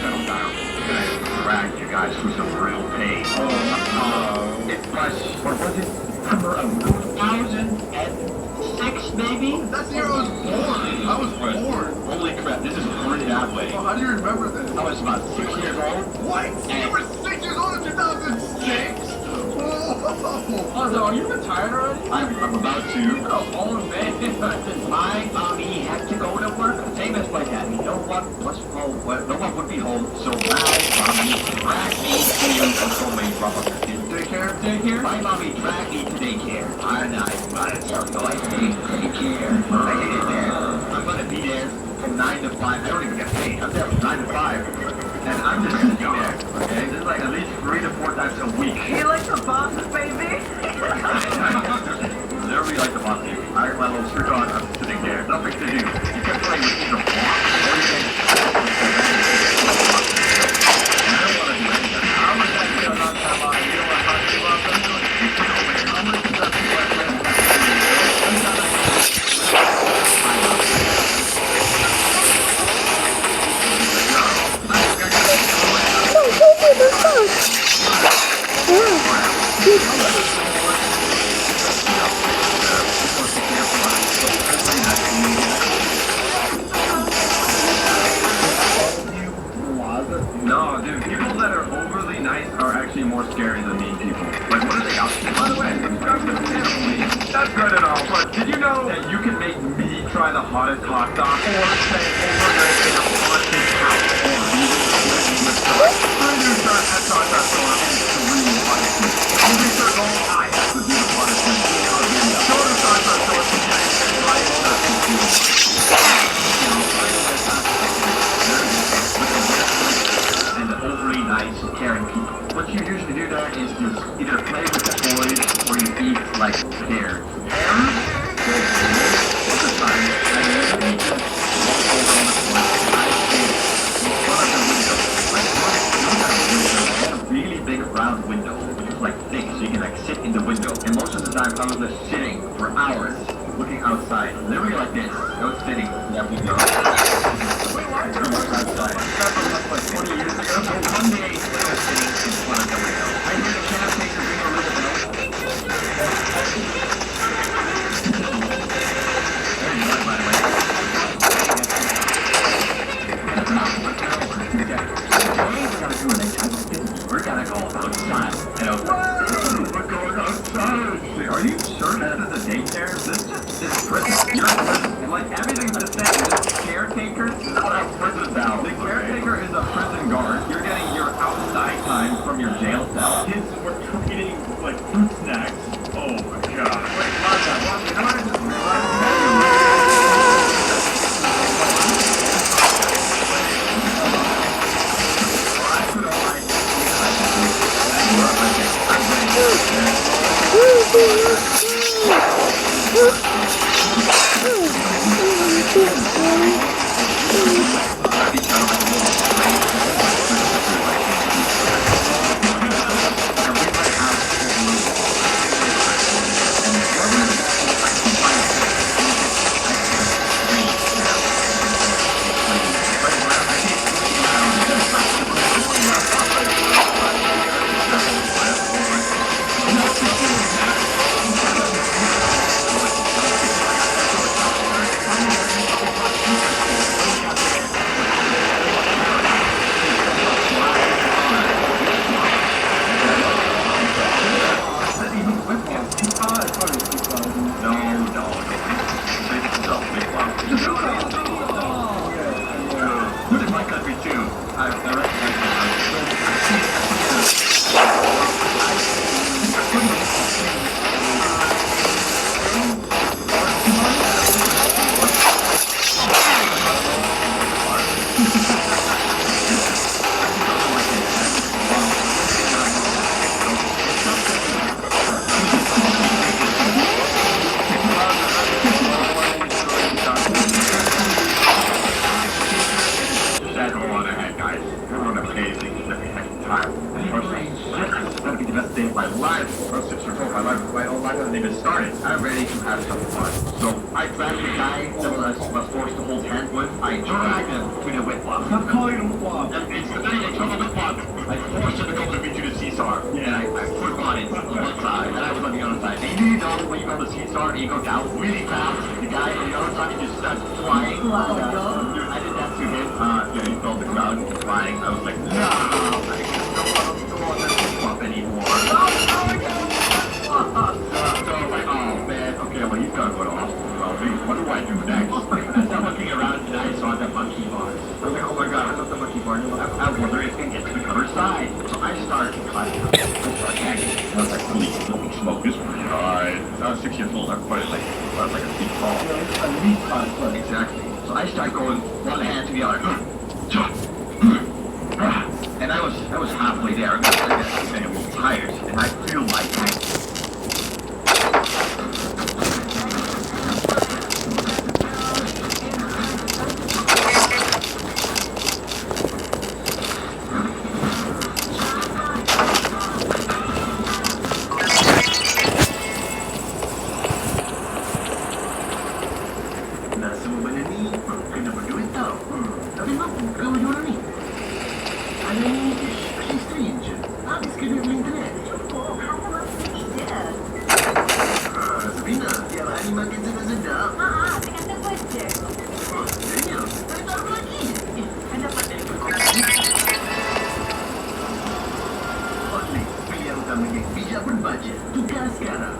settle down. I dragged you guys through some real pain. It was, what was it? Number of 2006, maybe? That's the year I was born. I was born. Holy crap, this is pretty that way. Well, how do you remember this? I was about 6 years old. What? You were 6 years old in 2006? Whoa. Oh, so are you retired already? I'm about to. Oh, old man. My mommy had to go to work. Same as my dad. No one was home. Well, no one would be home. So my mommy dragged me to so many problems. Daycare? My mommy dragged me to daycare. And I hate daycare. I hate it there. I'm gonna be there from 9 to 5. I don't even get paid. I'm there from 9 to 5. And I'm just gonna be there. Okay? This is like at least 3 to 4 times a week. You like the bosses, baby? Literally like the boss baby. I got my little shirt on. I'm sitting there. Nothing to do. You can play with either block or you can. I don't want to do anything. How much that feel about that line? You know what I'm talking about? How much does that feel like? No, dude, people that are overly nice are actually more scary than mean people. Like, what are they up to? By the way, that's good and all, but did you know that you can make me try the hottest hot dog or stay overnight in a haunted house or new shirt at Santa Store and it's really funny. Movie shirt all I have to do the hottest thing. Go to Santa Store today and try it. And overly nice, caring people. What you usually do there is just either play with the toys or you eat like pears. Most of the time, I usually just walk over on the floor and I sit in front of the window. Like, look at a really big round window, which is like thick, so you can like sit in the window. And most of the time, I was just sitting for hours, looking outside, literally like this. No sitting in that window. Outside. Like 20 years ago. So one day, I was sitting in front of the window. I hear the caretaker ring a little bell. Very good, by the way. We're gonna go outside. We're going outside. Are you sure this is a daycare? This just is prison. You're in prison. And like everything's the same. This caretaker is not a prison cell. The caretaker is a prison guard. You're getting your outside time from your jail cell. Kids were eating like fruit snacks. Oh my god. Wait, watch that. You know what I just realized? I'm ready to have some fun. So I grabbed the guy that was forced to hold hands with. I dragged him to the whip flop. Stop calling him flop. It's the and you go down really fast. The guy on the other side, he just starts flying. Dude, I did that to him. Yeah, he fell to the ground, flying. I was like, no, I don't want to pump anymore. So I was like, oh man, okay, well he's gotta go to hospital. Well, what do I do next? I start looking around and I saw the monkey bars. I was like, oh my god, I love the monkey bars. I wonder if it can get to the other side. So I start climbing up. I start hanging. I was like, holy smoke, this pretty high. I was 6 years old. I put it like a feet tall. At least 5 foot. Exactly. So I start going one hand to the other. And I was halfway there. I was tired, and I feel like Nasa mo ba na ni? Kenapa duit tau? Tapi mampu kau jual ni? Ada ni pretty strange. Habis ke duit internet? Cukup, harga masih tidak. Sabrina, tiap hari makan sedap-sedap. Saya kata budget. Oh, jadinya, saya tak lagi. Saya dapat dari Okey, pilihan utama yang bijak berbudget. Tukar sekarang.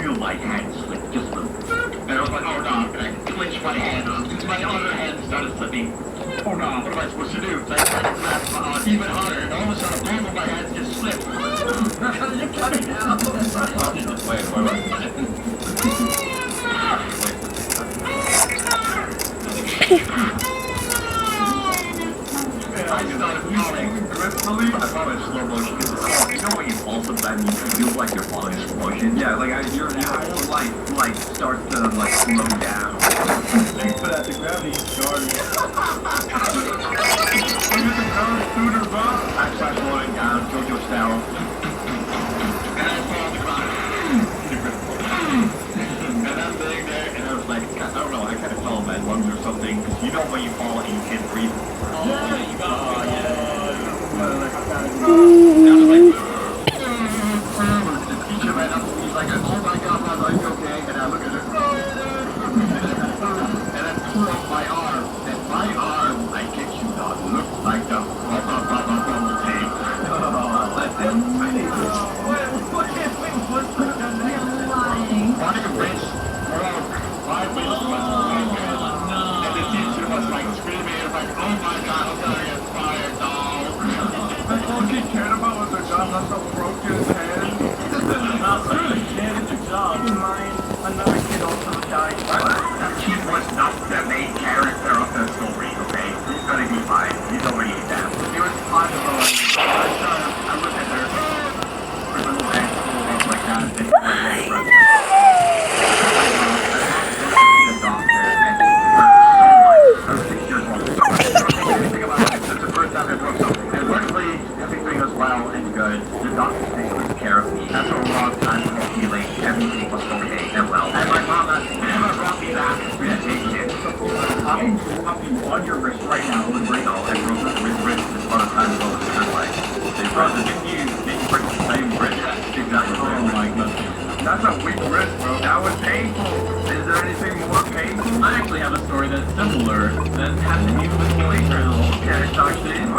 feel my hand slip just a little. And I was like, oh no, and I clenched my hand. My other hand started slipping. Oh no, what am I supposed to do? So I tried to grasp even harder, and all of a sudden both of my hands just slipped. You're cutting out. I started falling. I thought it was slow motion. You know when you fall sometimes you feel like you're falling in slow motion? Yeah, like your whole life starts to like slow down. But at the gravity started. Look at the ground scooter, bro. I start falling down, JoJo style. And I fall on the ground. And I'm laying there, and I was like, I don't know, I kind of fell in my lungs or something. You know when you fall and you can't breathe? Teacher ran up to me, he's like, oh my god, my life okay? And I look at her, and I pull up my arm, and my arm, I kid you not, looks like the bubble tape. One of the wrists broke, my wrist was broken, and the teacher was like screaming, like, oh my god, I'm gonna get fired, dog. All she cared about was her job, not so broke his hand. Not so the kid in the job. In mine, another kid also died. He was not the main character of the story, okay? He's gonna be fine. He's already dead. He was part of I looked at her. Her little head full of like that. And the doctor, and he hurt so much. I was 6 years old. Think about it. It's the first time I broke something. And luckily, everything was well and good. The doctor took care of me. After a long time of healing, everything was okay and well. And my mama never brought me back. We had taken it. I'm on your wrist right now with Reno. I broke the wrist this other time ago. It's kind of like, they brought the didn't break the same wrist. Exactly. Oh my goodness. That's a weak wrist, bro. That was painful. Is there anything more painful? I actually have a story that's similar that has to do with boys. Okay, talk to you.